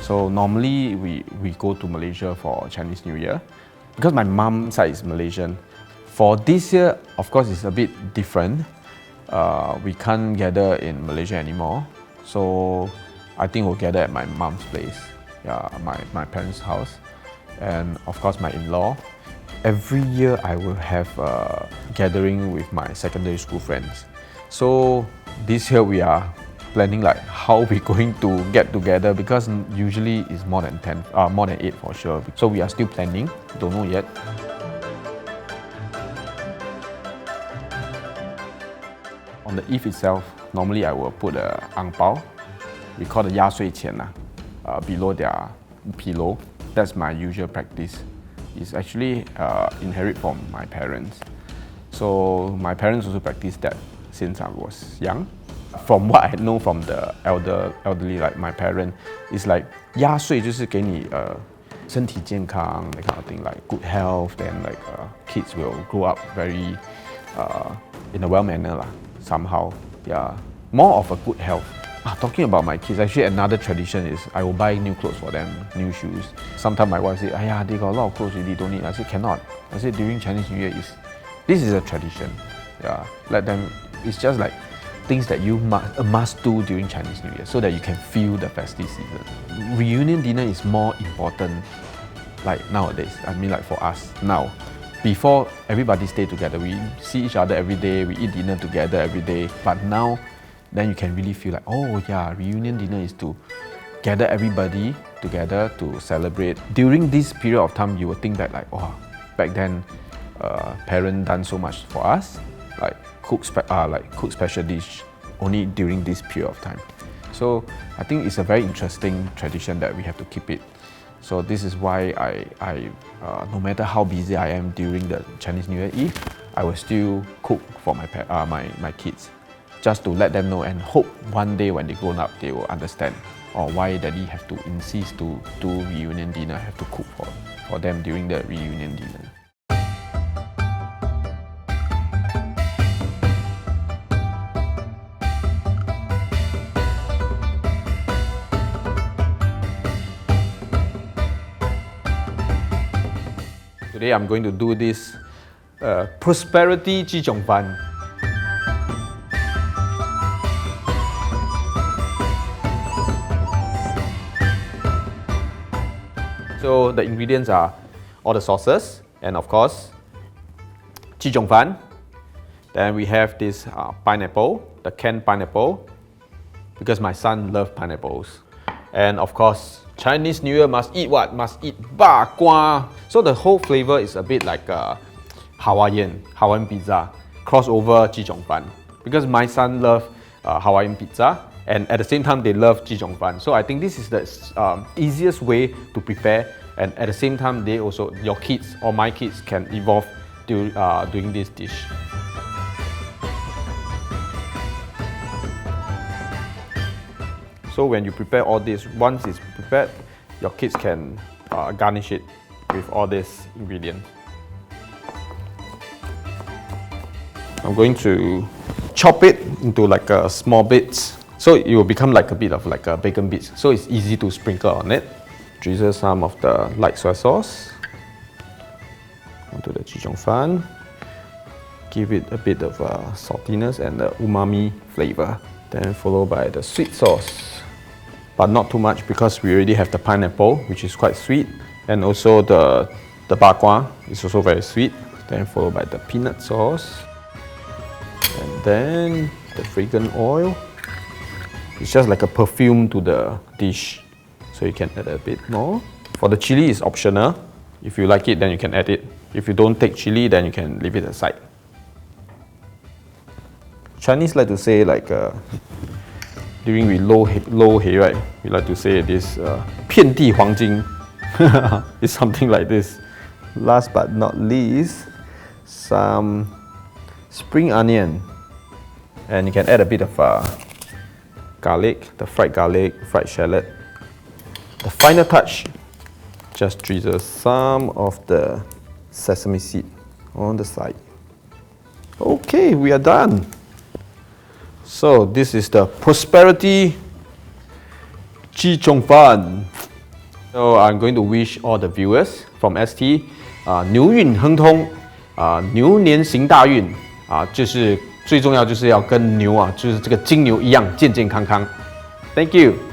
So normally we go to Malaysia for Chinese New Year. Because my mum side is Malaysian. For this year, of course, it's a bit different. We can't gather in Malaysia anymore. So I think we'll gather at my mom's place, yeah, my parents' house. And of course my in-law. Every year I will have a gathering with my secondary school friends. So this year we are planning like how we're going to get together, because usually it's more than 8 for sure. So we are still planning, don't know yet. On the eve itself, normally I will put a ang pao, we call the 压岁钱, below their pillow. That's my usual practice. It's actually inherit from my parents. So my parents also practice that since I was young. From what I know from the elderly, like my parents, it's like 压岁就是给你身体健康 that kind of thing, like good health. Then like kids will grow up very in a well manner lah, somehow. Yeah, more of a good health. Talking about my kids, actually another tradition is I will buy new clothes for them, new shoes. Sometimes my wife say, "Ayah, they got a lot of clothes already, don't need." I say, "Cannot." I say, during Chinese New Year, this is a tradition. Yeah, let them. It's just like things that you must do during Chinese New Year, so that you can feel the festive season. Reunion dinner is more important, like nowadays. I mean, like for us now. Before, everybody stay together. We see each other every day. We eat dinner together every day. But now, then you can really feel like, oh yeah, reunion dinner is to gather everybody together to celebrate. During this period of time, you will think that like, oh, back then, parents done so much for us, like cook special dish only during this period of time. So I think it's a very interesting tradition that we have to keep it. So this is why I no matter how busy I am during the Chinese New Year Eve, I will still cook for my kids, just to let them know, and hope one day when they grown up, they will understand, or why daddy have to insist to do reunion dinner, have to cook for them during the reunion dinner. Today I'm going to do this prosperity 鸡种饭. So the ingredients are all the sauces, and of course 鸡种饭. Then we have this pineapple, the canned pineapple, because my son loves pineapples. And of course, Chinese New Year must eat what? Must eat ba gua. So the whole flavor is a bit like Hawaiian pizza, crossover 鸡种饭. Because my son loves Hawaiian pizza, and at the same time they love 鸡种饭. So I think this is the easiest way to prepare, and at the same time they also, your kids or my kids can evolve doing this dish. So when you prepare all this, once it's prepared, your kids can garnish it with all these ingredients. I'm going to chop it into like small bits, so it will become like a bit of like a bacon bits. So it's easy to sprinkle on it. Drizzle some of the light soy sauce onto the 鸡种饭. Give it a bit of saltiness and the umami flavor. Then followed by the sweet sauce, but not too much because we already have the pineapple, which is quite sweet, and also the bakwa is also very sweet. Then followed by the peanut sauce, and then the fragrant oil. It's just like a perfume to the dish, so you can add a bit more. For the chili, is optional. If you like it, then you can add it. If you don't take chili, then you can leave it aside. Chinese like to say like during we low hay, right? We like to say this 遍地黄金. It's something like this. Last but not least, some spring onion, and you can add a bit of garlic, the fried garlic, fried shallot. The final touch, just drizzle some of the sesame seed on the side. Okay, we are done. So this is the prosperity 鸡种饭. So I'm going to wish all the viewers from ST 牛运亨通牛年行大运就是最重要就是要跟牛就是这个金牛一样健健康康。Thank you.